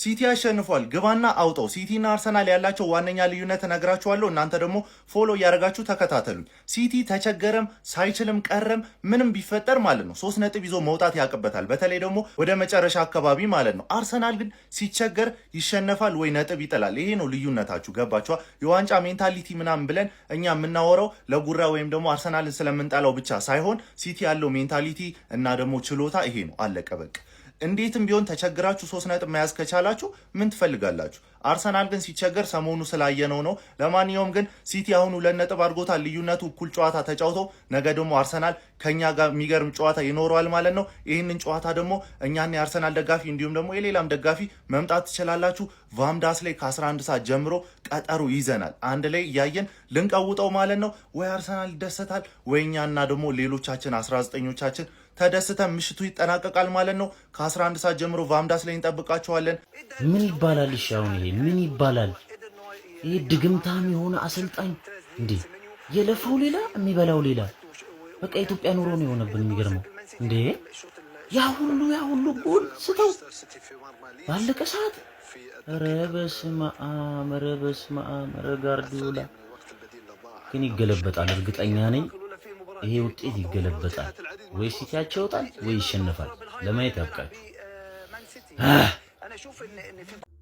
ሲቲ ያሸንፏል። ግባና አውጣው። ሲቲና አርሰናል ያላቸው ዋነኛ ልዩነት እነግራችኋለሁ። እናንተ ደግሞ ፎሎ እያደረጋችሁ ተከታተሉኝ። ሲቲ ተቸገረም ሳይችልም ቀረም ምንም ቢፈጠር ማለት ነው 3 ነጥብ ይዞ መውጣት ያቅበታል። በተለይ ደግሞ ወደ መጨረሻ አካባቢ ማለት ነው። አርሰናል ግን ሲቸገር ይሸነፋል ወይ ነጥብ ይጥላል። ይሄ ነው ልዩነታችሁ። ገባችኋ? የዋንጫ ሜንታሊቲ ምናምን ብለን እኛ የምናወራው ለጉራ ወይም ደግሞ አርሰናልን ስለምንጠላው ብቻ ሳይሆን ሲቲ ያለው ሜንታሊቲ እና ደግሞ ችሎታ ይሄ ነው። አለቀ በቃ። እንዴትም ቢሆን ተቸግራችሁ 3 ነጥብ መያዝ ከቻላችሁ ምን ትፈልጋላችሁ? አርሰናል ግን ሲቸገር ሰሞኑ ስላየነው ነው። ለማንኛውም ግን ሲቲ አሁን 2 ነጥብ አድርጎታል። ልዩነቱ እኩል ጨዋታ ተጫውቶ ነገ ደግሞ አርሰናል ከኛ ጋር የሚገርም ጨዋታ ይኖረዋል ማለት ነው። ይህንን ጨዋታ ደግሞ እኛና የአርሰናል ደጋፊ እንዲሁም ደግሞ የሌላም ደጋፊ መምጣት ትችላላችሁ። ቫምዳስ ላይ ከ11 ሰዓት ጀምሮ ቀጠሩ ይዘናል። አንድ ላይ እያየን ልንቀውጠው ማለት ነው። ወይ አርሰናል ይደሰታል ወይ እኛና ደግሞ ሌሎቻችን 19ኞቻችን ተደስተን ምሽቱ ይጠናቀቃል ማለት ነው። ከ11 ሰዓት ጀምሮ ቫምዳስ ላይ እንጠብቃቸዋለን። ምን ይባላል? እሺ አሁን ይሄ ምን ይባላል? ይሄ ድግምታም የሆነ አሰልጣኝ እንዴ! የለፈው ሌላ የሚበላው ሌላ። በቃ ኢትዮጵያ ኑሮ ነው የሆነብን። የሚገርመው እንዴ ያ ሁሉ ጎል ስተው ባለቀ ሰዓት ኧረ በስመ አብ ኧረ ጋርዲዮላ ግን ይገለበጣል። እርግጠኛ ነኝ ይሄ ውጤት ይገለበጣል። ወይ ሲቲያቸው ይወጣል ወይ ይሸነፋል። ለማየት ያብቃል።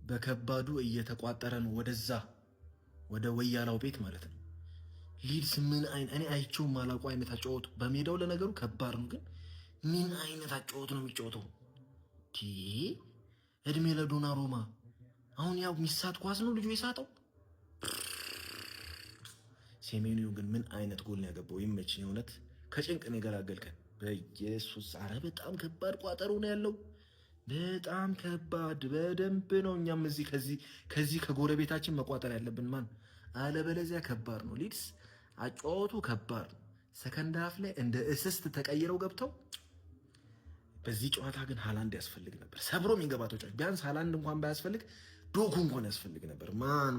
በከባዱ እየተቋጠረ ነው ወደ ወያላው ቤት ማለት ነው። ሊድስ ምን እኔ አይቼው ማላውቁ አይነት አጫወቱ። በሜዳው ለነገሩ ከባድ ነው፣ ግን ምን አይነት አጫወቱ ነው የሚጫወተው? እድሜ ለዶና ሮማ። አሁን ያው ሚሳት ኳስ ነው ልጁ የሳተው። ሴሜኒዮ ግን ምን አይነት ጎል ነው ያገባው? ይመችኝ እውነት ከጭንቅ ነው የገላገልከን በኢየሱስ። አረ በጣም ከባድ ቋጠሮ ነው ያለው፣ በጣም ከባድ። በደንብ ነው እኛም ከዚህ ከጎረቤታችን መቋጠር ያለብን ማን፣ አለበለዚያ ከባድ ነው። ሊድስ አጫወቱ ከባድ። ሰከንድ ሃፍ ላይ እንደ እስስት ተቀይረው ገብተው። በዚህ ጨዋታ ግን ሃላንድ ያስፈልግ ነበር፣ ሰብሮ የሚገባ ተጫዋች። ቢያንስ ሃላንድ እንኳን ባያስፈልግ ዶጉ እንኳን ያስፈልግ ነበር። ማን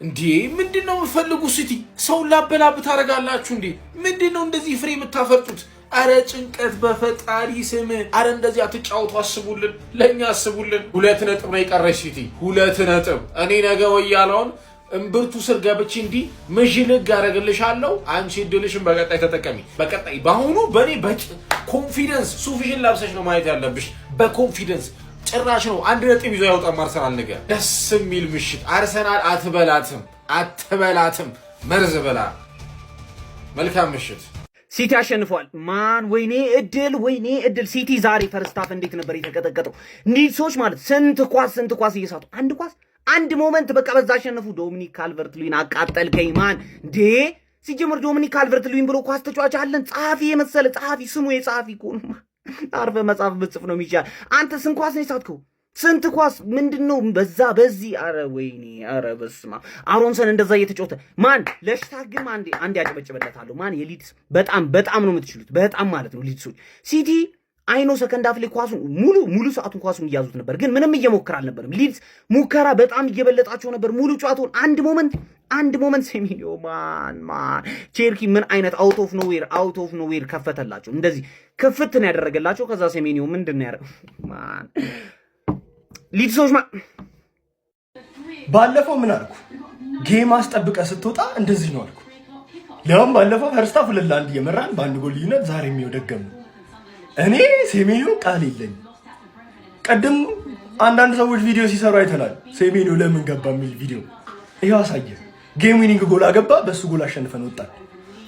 እንዴ ምንድነው የምፈልጉ? ሲቲ ሰውን ላበላብ ታረጋላችሁ እንዴ? ምንድነው እንደዚህ ፍሬ የምታፈርጡት? አረ ጭንቀት በፈጣሪ ስም። አረ እንደዚህ አትጫወቱ። አስቡልን፣ ለኛ አስቡልን። 2 ነጥብ ነው የቀረሽ ሲቲ፣ 2 ነጥብ። እኔ ነገ ወያላውን እምብርቱ ስር ገብቼ እንዲህ ምሽልግ አረግልሻለሁ። አንቺ እድልሽን በቀጣይ ተጠቀሚ። በቀጣይ በአሁኑ በኔ ኮንፊደንስ ሱፊሽን ላብሰሽ ነው ማየት ያለብሽ። በኮንፊደንስ ጭራሽ ነው 1 ነጥብ ይዞ ያወጣ አርሰናል። ነገ ደስ የሚል ምሽት። አርሰናል አትበላትም መርዝ በላ። መልካም ምሽት። ሲቲ አሸንፏል። ማን ወይኔ እድል። ሲቲ ዛሬ ፈርስት ሃፍ እንዴት ነበር የተቀጠቀጠው? ኒድሶች ማለት ስንት ኳስ እየሳቱ አንድ ሞመንት በቃ በዛ አሸነፉ። ዶሚኒክ ካልቨርት ሉዊን አቃጠልከኝ ማን እንዴ! ሲጀምር ዶሚኒክ ካልቨርት ሉዊን ብሎ ኳስ ተጫዋች አለን? ጸሐፊ የመሰለ ጸሐፊ፣ ስሙ የጸሐፊ እኮ ነው። አርፈ መጽሐፍ ብጽፍ ነው የሚሻል። አንተ ስንት ኳስ ነው የሳትከው? ስንት ኳስ ምንድነው? በዚህ አረ ወይኔ አረ በስማ አሮንሰን እንደዛ እየተጫወተ ማን ለሽታክ ግን አንድ ያጨበጭበለታለሁ። ማን የሊድስ በጣም ነው የምትችሉት፣ በጣም ማለት ነው ሊድሶች። ሲቲ አይኖ ሰከንድ ሃፍ ላይ ኳሱን ሙሉ ሰዓቱን ኳሱን እያዙት ነበር፣ ግን ምንም እየሞከረ አልነበርም። ሊድስ ሙከራ በጣም እየበለጣቸው ነበር ሙሉ ጨዋታውን። አንድ ሞመንት ሴሜኒዮ ማን ቼርኪ ምን አይነት አውት ኦፍ ኖዌር ከፈተላቸው። እንደዚህ ክፍት ነው ያደረገላቸው። ከዛ ሴሜኒዮ ምንድነው ያደረገው? ማን ሊድሶች ባለፈው ምን አልኩ? ጌም አስጠብቀ ስትወጣ እንደዚህ ነው አልኩ። ያውም ባለፈው ፈርስት ሃፍ 2-1 እየመራን በአንድ ጎል ልዩነት ዛሬ የሚወደገም ነው። እኔ ሴሜኒዮ ቃል የለኝም። ቀደም አንዳንድ ሰዎች ቪዲዮ ሲሰሩ አይተናል። ሴሜኒዮ ለምን ገባ የሚል ቪዲዮ ይሄው አሳየ። ጌም ዊኒንግ ጎል አገባ፣ በሱ ጎል አሸንፈን ወጣን።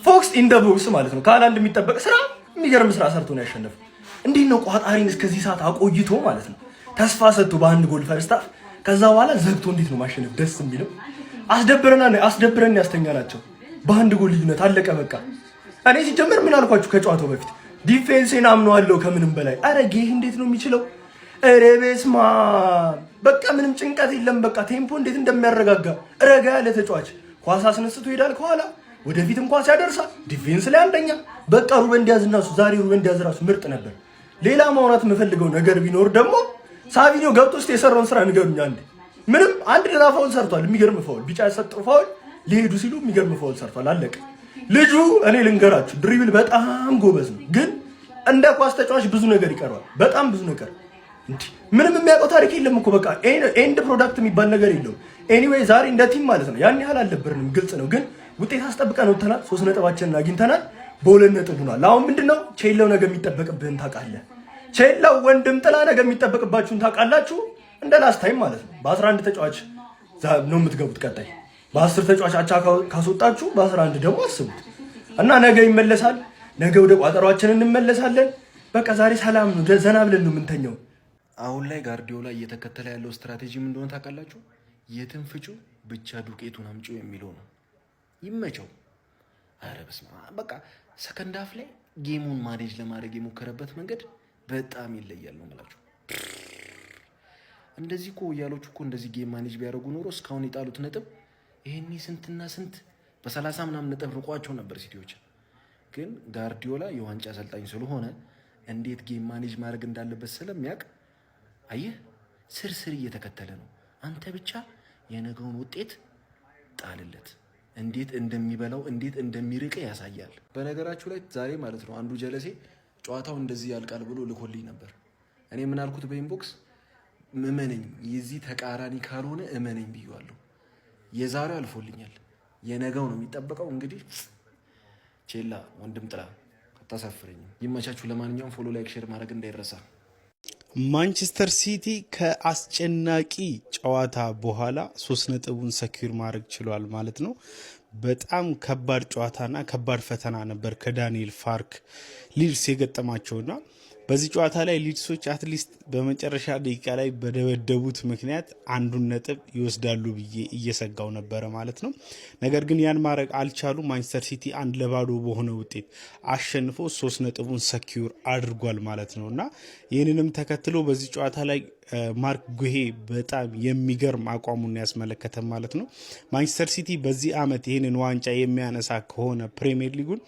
ፎክስ ኢን ደ ቦክስ ማለት ነው። ከሃላንድ የሚጠበቅ ስራ፣ የሚገርም ስራ ሰርቶ ነው ያሸነፈው። እንዴት ነው ቋጣሪን እስከዚህ ሰዓት አቆይቶ ማለት ነው ተስፋ ሰጥቶ በአንድ ጎል ፈርስት ሃፍ፣ ከዛ በኋላ ዘግቶ እንዴት ነው ማሸነፍ ደስ የሚለው? አስደብረን ያስተኛናቸው በአንድ ጎል ልዩነት አለቀ በቃ። እኔ ሲጀመር ምን አልኳችሁ ከጨዋታው በፊት? ዲፌንስን አምነዋለሁ ከምንም በላይ። አረ ጌህ እንዴት ነው የሚችለው? አረ በስማ በቃ ምንም ጭንቀት የለም። በቃ ቴምፖ እንዴት እንደሚያረጋጋ ረጋ ያለ ተጫዋች። ኳስ አስነስቶ ይሄዳል ከኋላ፣ ወደፊትም ኳስ ያደርሳል። ዲፌንስ ላይ አንደኛ። በቃ ሩበን ዲያዝ እና ዛሬ ሩበን ዲያዝ ራሱ ምርጥ ነበር። ሌላ ማውራት የምፈልገው ነገር ቢኖር ደግሞ ሳቪኒዮ ገብቶ ውስጥ የሰራውን ስራ ንገሩኝ። ምንም አንድ ሌላ ፋውል ሰርቷል። የሚገርም ፋውል፣ ቢጫ ያሰጠው ፋውል። ሊሄዱ ሲሉ የሚገርም ፋውል ሰርቷል። አለቀ። ልጁ እኔ ልንገራችሁ ድሪብል በጣም ጎበዝ ነው፣ ግን እንደ ኳስ ተጫዋች ብዙ ነገር ይቀረዋል። በጣም ብዙ ነገር ምንም የሚያውቀው ታሪክ የለም እኮ በቃ ኤንድ ፕሮዳክት የሚባል ነገር የለውም። ኤኒዌይ ዛሬ እንደ ቲም ማለት ነው ያን ያህል አልነበርንም፣ ግልጽ ነው። ግን ውጤት አስጠብቀን ወጥተናል። 3 ነጥባችንን አግኝተናል። በ2 ነጥብ ሆኗል። አሁን ምንድነው ቼላው ነገ የሚጠበቅብህን ታውቃለህ። ቼላው ወንድም ጥላ ነገ የሚጠበቅባችሁን ታውቃላችሁ። እንደ ላስት ታይም ማለት ነው በ11 ተጫዋች ነው የምትገቡት። ቀጣይ በ10 ተጫዋች አቻ ካስወጣችሁ በ11 ደግሞ አስቡት እና ነገ ይመለሳል። ነገ ወደ ቋጠሯችን እንመለሳለን። በቃ ዛሬ ሰላም ነው፣ ዘና ብለን ነው የምንተኛው። አሁን ላይ ጋርዲዮላ እየተከተለ ያለው ስትራቴጂ ምን እንደሆነ ታውቃላችሁ? የትን ፍጩ ብቻ ዱቄቱን አምጪው የሚለው ነው። ይመቸው። አረ በስመ አብ። በቃ ሰከንድ ሃፍ ላይ ጌሙን ማኔጅ ለማድረግ የሞከረበት መንገድ በጣም ይለያል ነው የምላችሁ። እንደዚህ እኮ እያሎች እኮ እንደዚህ ጌም ማኔጅ ቢያደርጉ ኖሮ እስካሁን የጣሉት ነጥብ ይሄኔ ስንትና ስንት በ30 ምናምን ነጥብ ርቋቸው ነበር ሲቲዎች። ግን ጋርዲዮላ የዋንጫ አሰልጣኝ ስለሆነ እንዴት ጌም ማኔጅ ማድረግ እንዳለበት ስለሚያውቅ አየህ ስርስር እየተከተለ ነው። አንተ ብቻ የነገውን ውጤት ጣልለት። እንዴት እንደሚበላው እንዴት እንደሚርቅ ያሳያል። በነገራችሁ ላይ ዛሬ ማለት ነው አንዱ ጀለሴ ጨዋታው እንደዚህ ያልቃል ብሎ ልኮልኝ ነበር። እኔ ምን አልኩት በኢንቦክስ እመነኝ፣ የዚህ ተቃራኒ ካልሆነ እመነኝ ብዬዋለሁ። የዛሬው አልፎልኛል፣ የነገው ነው የሚጠበቀው። እንግዲህ ቼላ ወንድም ጥላ አታሳፍረኝም። ይመቻችሁ። ለማንኛውም ፎሎ፣ ላይክ፣ ሼር ማድረግ እንዳይረሳ። ማንቸስተር ሲቲ ከአስጨናቂ ጨዋታ በኋላ 3 ነጥቡን ሰኪር ማድረግ ችሏል ማለት ነው። በጣም ከባድ ጨዋታና ከባድ ፈተና ነበር ከዳንኤል ፋርክ ሊድስ የገጠማቸውና በዚህ ጨዋታ ላይ ሊድሶች አትሊስት በመጨረሻ ደቂቃ ላይ በደበደቡት ምክንያት 1 ነጥብ ይወስዳሉ ብዬ እየሰጋው ነበረ ማለት ነው። ነገር ግን ያን ማድረግ አልቻሉ። ማንቸስተር ሲቲ 1-0 በሆነ ውጤት አሸንፎ 3 ነጥቡን ሰኪዩር አድርጓል ማለት ነው እና ይህንንም ተከትሎ በዚህ ጨዋታ ላይ ማርክ ጉሄ በጣም የሚገርም አቋሙን ያስመለከተ ማለት ነው። ማንቸስተር ሲቲ በዚህ ዓመት ይህንን ዋንጫ የሚያነሳ ከሆነ ፕሪሚየር ሊጉን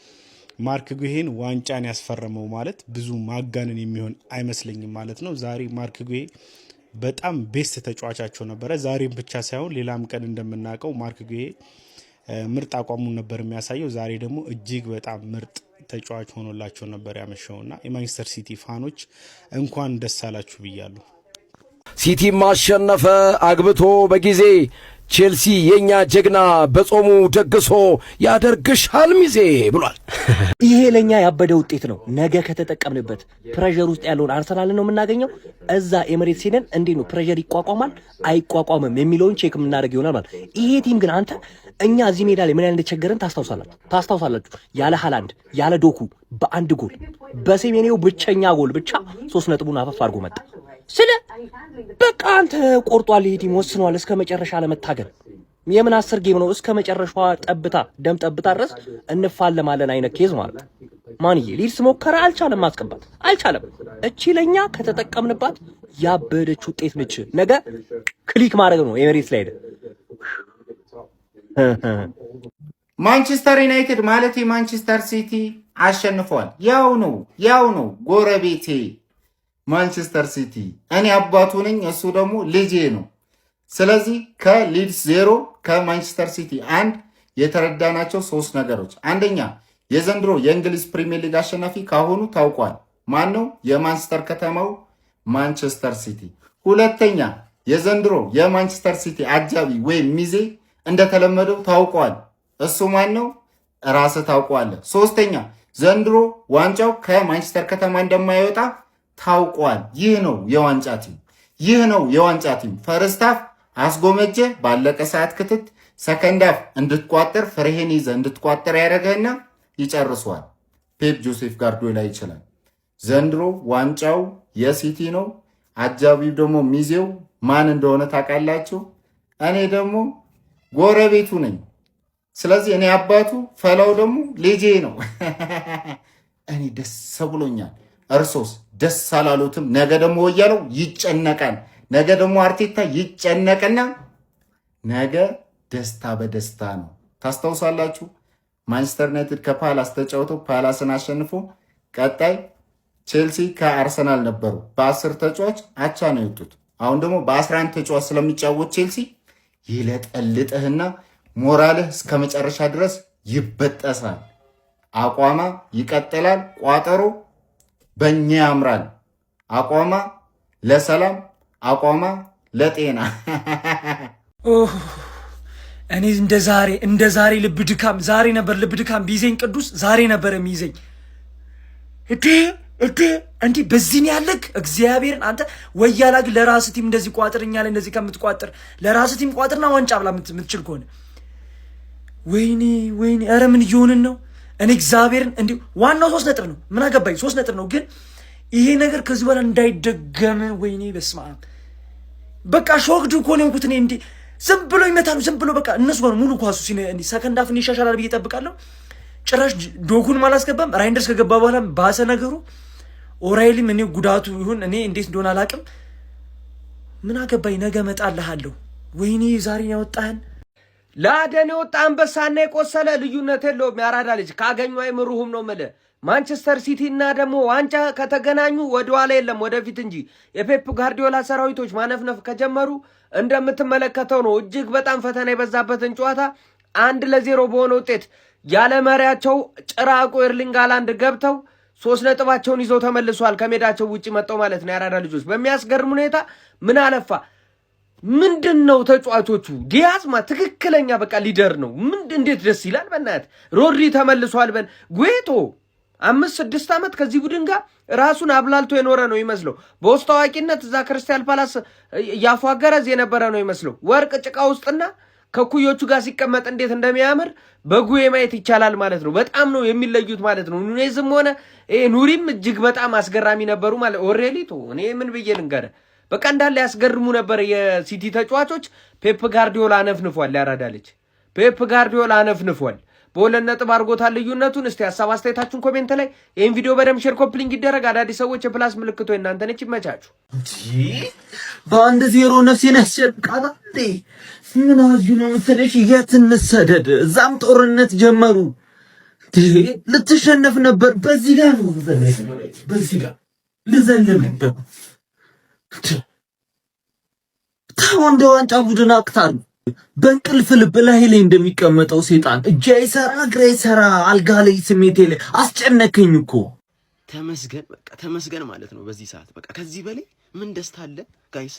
ማርክ ጉሄን ዋንጫን ያስፈረመው ማለት ብዙ ማጋነን የሚሆን አይመስለኝም ማለት ነው። ዛሬ ማርክ ጉሄ በጣም ቤስት ተጫዋቻቸው ነበረ። ዛሬም ብቻ ሳይሆን ሌላም ቀን እንደምናውቀው ማርክ ጉሄ ምርጥ አቋሙን ነበር የሚያሳየው። ዛሬ ደግሞ እጅግ በጣም ምርጥ ተጫዋች ሆኖላቸው ነበር ያመሸውና የማንቸስተር ሲቲ ፋኖች እንኳን ደስ አላችሁ ብያለሁ። ሲቲ ማሸነፈ አግብቶ በጊዜ ቼልሲ የኛ ጀግና በጾሙ ደግሶ ያደርግሻል ሚዜ ብሏል። ይሄ ለኛ ያበደ ውጤት ነው። ነገ ከተጠቀምንበት ፕሬሸር ውስጥ ያለውን አርሰናል ነው የምናገኘው። እዛ ኤሚሬትስ ሄደን እንዴት ነው ፕሬሸር ይቋቋማል አይቋቋምም የሚለውን ቼክ የምናደርግ ይሆናል ማለት። ይሄ ቲም ግን አንተ እኛ እዚህ ሜዳ ላይ ምን ያህል እንደቸገረን ታስታውሳላችሁ። ያለ ሃላንድ ያለ ዶኩ በአንድ ጎል በሴሜኒዮ ብቸኛ ጎል ብቻ 3 ነጥቡን አፈፍ አድርጎ መጣ። ስለ በቃ አንተ ቆርጧል። ይሄ ቲም ወስኗል እስከ መጨረሻ ለመታገል። የምን 10 ጌም ነው እስከ መጨረሻዋ ጠብታ ደም ጠብታ ድረስ እንፋለማለን አይነት ኬዝ ማለት። ማንዬ ሊድስ ሞከረ፣ አልቻለም፣ ማስቀባት አልቻለም። እቺ ለኛ ከተጠቀምንባት ያበደች ውጤት ነች። ነገ ክሊክ ማድረግ ነው ኤሚሬትስ ላይ ሄደ። ማንቸስተር ዩናይትድ ማለት የማንቸስተር ሲቲ አሸንፏል። ያው ነው ጎረቤቴ ማንቸስተር ሲቲ። እኔ አባቱ ነኝ፣ እሱ ደግሞ ልጄ ነው። ስለዚህ ከሊድስ 0 ከማንቸስተር ሲቲ 1 የተረዳናቸው 3 ነገሮች፣ አንደኛ የዘንድሮ የእንግሊዝ ፕሪሚየር ሊግ አሸናፊ ካሁኑ ታውቋል። ማን ነው? የማንቸስተር ከተማው ማንቸስተር ሲቲ። ሁለተኛ የዘንድሮ የማንቸስተር ሲቲ አጃቢ ወይም ሚዜ እንደተለመደው ታውቋል። እሱ ማን ነው? ራስህ ታውቋለህ። ሶስተኛ ዘንድሮ ዋንጫው ከማንቸስተር ከተማ እንደማይወጣ ታውቋል። ይህ ነው የዋንጫ ቲም። ፈርስት ሃፍ አስጎመጀ፣ ባለቀ ሰዓት ክትት፣ ሰከንድ ሃፍ እንድትቋጠር ፍሬህን ይዘህ እንድትቋጠር ያደረገህና ይጨርሷል። ፔፕ ጆሴፍ ጋርዲዮላ ይችላል። ዘንድሮ ዋንጫው የሲቲ ነው። አጃቢው ደግሞ ሚዜው ማን እንደሆነ ታውቃላችሁ። እኔ ደግሞ ጎረቤቱ ነኝ። ስለዚህ እኔ አባቱ ፈላው ደግሞ ልጄ ነው። እኔ ደስ ብሎኛል። እርሶስ ደስ አላሉትም? ነገ ደግሞ ወያለው ይጨነቃል። ነገ ደግሞ አርቴታ ይጨነቅና ነገ ደስታ በደስታ ነው። ታስታውሳላችሁ ማንቸስተር ዩናይትድ ከፓላስ ተጫውተው ፓላስን አሸንፎ ቀጣይ ቼልሲ ከአርሰናል ነበሩ። በ10 ተጫዋች አቻ ነው የወጡት። አሁን ደግሞ በ11 ተጫዋች ስለሚጫወት ቼልሲ ይለጠልጥህና ሞራልህ እስከ መጨረሻ ድረስ ይበጠሳል። አቋማ ይቀጥላል። ቋጠሮ በእኛ ያምራል። አቋማ ለሰላም አቋማ ለጤና እኔ እንደ ዛሬ ልብ ድካም ዛሬ ነበር ልብ ድካም ቢይዘኝ ቅዱስ ዛሬ ነበር የሚይዘኝ። እንዴ በዚህ ነው ያለክ እግዚአብሔርን አንተ ወያላግ ለራስ ቲም እንደዚህ ቋጥርኛል እንደዚህ ከምትቋጥር ለራስ ቲም ቋጥርና ዋንጫ ብላ የምትችል ከሆነ ወይኔ ኧረ ምን እየሆንን ነው? እኔ እግዚአብሔርን እንዴ ዋናው 3 ነጥብ ነው። ምን አገባኝ 3 ነጥብ ነው። ግን ይሄ ነገር ከዚህ በኋላ እንዳይደገም ወይኔ በስመ አብ በቃ ሾክድ እኮ ነው እንኩት እኔ እንዴ ዝም ብሎ ይመታሉ ዝም ብሎ በቃ እነሱ ጋር ሙሉ ኳሱ ሰከንድ አፍን ይሻሻላል ብዬ እጠብቃለሁ። ጭራሽ ዶኩን ማላስገባም ራይንደርስ ከገባ በኋላ ባሰ ነገሩ። ኦራይሊም እኔ ጉዳቱ ይሁን እኔ እንዴት እንደሆነ አላውቅም። ምን አገባኝ ነገ እመጣልሃለሁ። ወይኔ ዛሬን ያወጣህን ለአደን የወጣ አንበሳና የቆሰለ ልዩነት የለውም። ያራዳ ልጅ ካገኙ አይምሩህም ነው የምልህ። ማንቸስተር ሲቲ እና ደግሞ ዋንጫ ከተገናኙ ወደኋላ የለም ወደፊት እንጂ። የፔፕ ጋርዲዮላ ሰራዊቶች ማነፍነፍ ከጀመሩ እንደምትመለከተው ነው እጅግ በጣም ፈተና የበዛበትን ጨዋታ 1-0 በሆነ ውጤት ያለ መሪያቸው ጭራቁ ኤርሊንግ ሃላንድ ገብተው 3 ነጥባቸውን ይዘው ተመልሷል። ከሜዳቸው ውጪ መጣው ማለት ነው። ያራዳ ልጆች በሚያስገርም ሁኔታ ምን አለፋ ምንድነው ተጫዋቾቹ ዲያዝማ ትክክለኛ በቃ ሊደር ነው። እንዴት ደስ ይላል በእናትህ። ሮድሪ ተመልሷል። ጉዌቶ 5-6 ዓመት ከዚህ ቡድን ጋር ራሱን አብላልቶ የኖረ ነው ይመስለው። በውስጥ አዋቂነት እዛ ክሪስታል ፓላስ ያፏገረዝ የነበረ ነው ይመስለው። ወርቅ ጭቃ ውስጥና ከኩዮቹ ጋር ሲቀመጥ እንዴት እንደሚያምር በጉዌ ማየት ይቻላል ማለት ነው። በጣም ነው የሚለዩት ማለት ነው። ኑኔዝም ሆነ ኑሪም እጅግ በጣም አስገራሚ ነበሩ ማለት ኦሬሊቶ እኔ ምን ብዬ ልንገርህ በቃ እንዳለ ያስገርሙ ነበር የሲቲ ተጫዋቾች። ፔፕ ጋርዲዮላ አነፍንፏል። ያራዳ ልጅ ፔፕ ጋርዲዮላ አነፍንፏል። በ2 ነጥብ አድርጎታል ልዩነቱን። እስቲ ሀሳብ አስተያየታችሁን ኮሜንት ላይ ይህን ቪዲዮ በደምብ ሼር ኮፕሊንግ ይደረግ። አዳዲስ ሰዎች የፕላስ ምልክቶ እናንተ ነች ይመቻችሁ። በ1-0 ነፍሴን ያስጨንቃታ እንዴ ምን አጁ ነው የምትለሽ? የት እንሰደድ? እዛም ጦርነት ጀመሩ። ልትሸነፍ ነበር። በዚህ ጋር ነው በዚህ ጋር ልዘልም ነበር። ታው እንደ ዋንጫ ቡድን አቅታሉ። በእንቅልፍ ልብ ላይ እንደሚቀመጠው ሰይጣን እጄ አይሰራ እግሬ አይሰራ አልጋ ላይ ስሜቴ ላይ አስጨነከኝ እኮ። ተመስገን በቃ ተመስገን ማለት ነው በዚህ ሰዓት። በቃ ከዚህ በላይ ምን ደስታ አለ ጋይስ?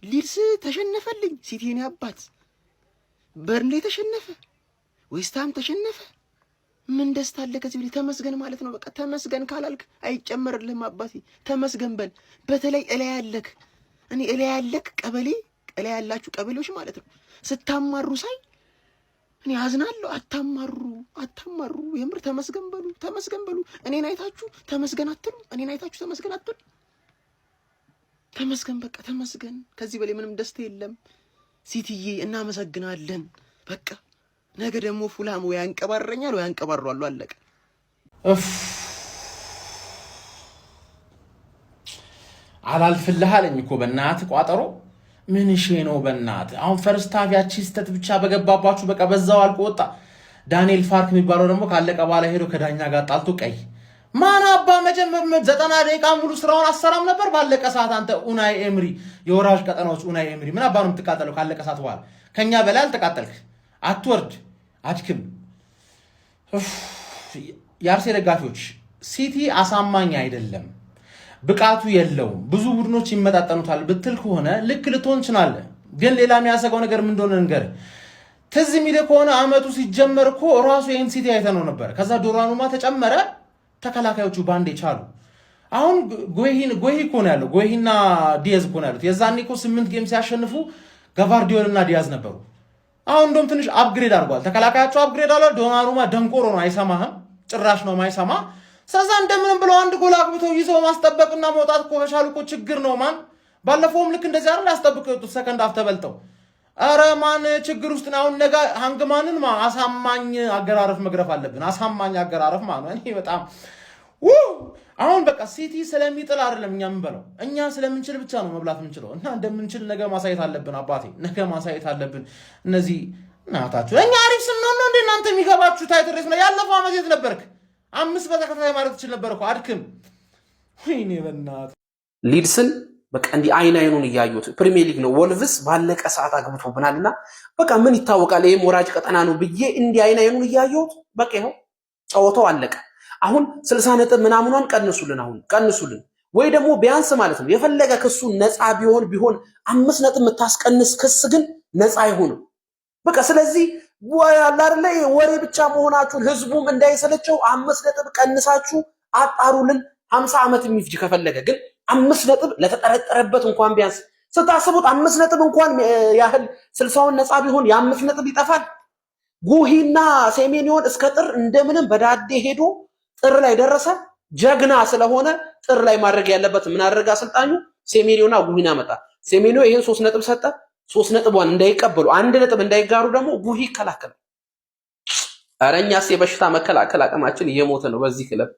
ሊድስ ተሸነፈልኝ፣ ሲቲን ያባት በርንሌ ተሸነፈ፣ ዌስትሃም ተሸነፈ። ምን ደስታ አለ ከዚህ በላይ? ተመስገን ማለት ነው በቃ። ተመስገን ካላልክ አይጨመርልህም አባቴ። ተመስገን በል። በተለይ እላይ ያለክ እኔ እላይ ያለክ ቀበሌ እላይ ያላችሁ ቀበሌዎች ማለት ነው ስታማሩ ሳይ እኔ አዝናለሁ። አታማሩ የምር ተመስገን በሉ፣ ተመስገን በሉ። እኔን አይታችሁ ተመስገን አትሉ፣ እኔን አይታችሁ ተመስገን አትሉ። ተመስገን በቃ ተመስገን። ከዚህ በላይ ምንም ደስታ የለም። ሲቲዬ እናመሰግናለን በቃ። ነገ ደግሞ ፉላም ወይ ያንቀባረኛል ወይ ያንቀባሯሉ። አለቀ። አላልፍልህ አለኝ እኮ በእናትህ ቋጠሮ ምን እሺ ነው በእናትህ። አሁን ፈርስት ሃፍ ያቺ ስተት ብቻ በገባባችሁ በቃ በዛው አልቆ ወጣ። ዳንኤል ፋርክ የሚባለው ደግሞ ካለቀ በኋላ ሄዶ ከዳኛ ጋር ጣልቶ ቀይ ማን አባ መጀመር 90 ደቂቃ ሙሉ ስራውን አሰራም ነበር። ባለቀ ሰዓት አንተ ኡናይ ኤምሪ የወራጅ ቀጠናዎች ኡናይ ኤምሪ ምን አባ ነው የምትቃጠለው? ካለቀ ሰዓት በኋላ ከኛ በላይ አልተቃጠልክ። አትወርድ አድክም። የአርሴ ደጋፊዎች ሲቲ አሳማኝ አይደለም፣ ብቃቱ የለውም፣ ብዙ ቡድኖች ይመጣጠኑታል ብትል ከሆነ ልክ ልትሆን ትችላለህ። ግን ሌላ የሚያሰጋው ነገር ምን እንደሆነ ንገርህ። ትዝ የሚልህ ከሆነ አመቱ ሲጀመር እኮ ራሱ ይህን ሲቲ አይተነው ነበር። ከዛ ዶራኑማ ተጨመረ፣ ተከላካዮቹ ባንዴ ቻሉ። አሁን ጎሂ እኮ ነው ያለው፣ ጎሂና ዲያዝ እኮ ነው ያሉት። የዛኔ እኮ 8 ጌም ሲያሸንፉ ጋቫርዲዮል እና ዲያዝ ነበሩ። አሁን እንደውም ትንሽ አፕግሬድ አድርጓል፣ ተከላካያቸው አፕግሬድ አለ። ዶናሩማ ደንቆሮ ነው፣ አይሰማህም፣ ጭራሽ ነው ማይሰማ። ስለዛ እንደምንም ብለው አንድ ጎል አግብተው ይዘው ማስጠበቅና መውጣት እኮ ከቻሉ እኮ ችግር ነው ማን። ባለፈውም ልክ እንደዚህ አይደል ያስጠብቀው የወጡት ሰከንድ አፍ ተበልተው። አረ ማን ችግር ውስጥ ነው አሁን። ነገ ሃንግማንን አሳማኝ አገራረፍ መግረፍ አለብን፣ አሳማኝ አገራረፍ ማለት ነው። እኔ በጣም አሁን በቃ ሲቲ ስለሚጥል አይደለም እኛ የምንበለው፣ እኛ ስለምንችል ብቻ ነው መብላት የምንችለው። እና እንደምንችል ነገ ማሳየት አለብን አባቴ፣ ነገ ማሳየት አለብን። እነዚህ እናታችሁ እኛ አሪፍ ስንሆን ነው እንደ እናንተ የሚገባችሁ። ታይትል ሬስ ነው ያለፈው ዓመት የት ነበርክ? 5 በተከታታይ ማለት ትችል ነበር እኮ አድክም። ወይኔ በእናትህ ሊድስን በቃ እንዲህ አይኑን እያዩት ፕሪሚየር ሊግ ነው። ወልቭስ ባለቀ ሰዓት አግብቶብናልና በቃ ምን ይታወቃል፣ ይሄም ወራጅ ቀጠና ነው ብዬ እንዲህ አይኑን እያዩት በቃ ይኸው ጨዋታው አለቀ። አሁን 60 ነጥብ ምናምኗን ቀንሱልን፣ አሁን ቀንሱልን። ወይ ደግሞ ቢያንስ ማለት ነው የፈለገ ክሱ ነፃ ቢሆን 5 ነጥብ የምታስቀንስ ክስ ግን ነፃ አይሆንም። በቃ ስለዚህ አለ አይደለ ወሬ ብቻ መሆናችሁን ህዝቡም እንዳይሰለቸው 5 ነጥብ ቀንሳችሁ አጣሩልን። 50 ዓመት የሚፍጅ ከፈለገ ግን 5 ነጥብ ለተጠረጠረበት እንኳን ቢያንስ ስታስቡት 5 ነጥብ እንኳን ያህል 60ውን ነፃ ቢሆን የ5 ነጥብ ይጠፋል። ጉሂና ሴሜኒዮን እስከ ጥር እንደምንም በዳዴ ሄዶ ጥር ላይ ደረሰ። ጀግና ስለሆነ ጥር ላይ ማድረግ ያለበት ምን አደረገ አሰልጣኙ? ሴሜኒዮና ጉሂን አመጣ። ሴሜኒዮ ይሄን 3 ነጥብ ሰጠ። 3 ነጥቧን እንዳይቀበሉ 1 ነጥብ እንዳይጋሩ ደግሞ ጉሂ ይከላከላል። አረኛስ የበሽታ መከላከል አቅማችን እየሞተ ነው በዚህ ክለብ።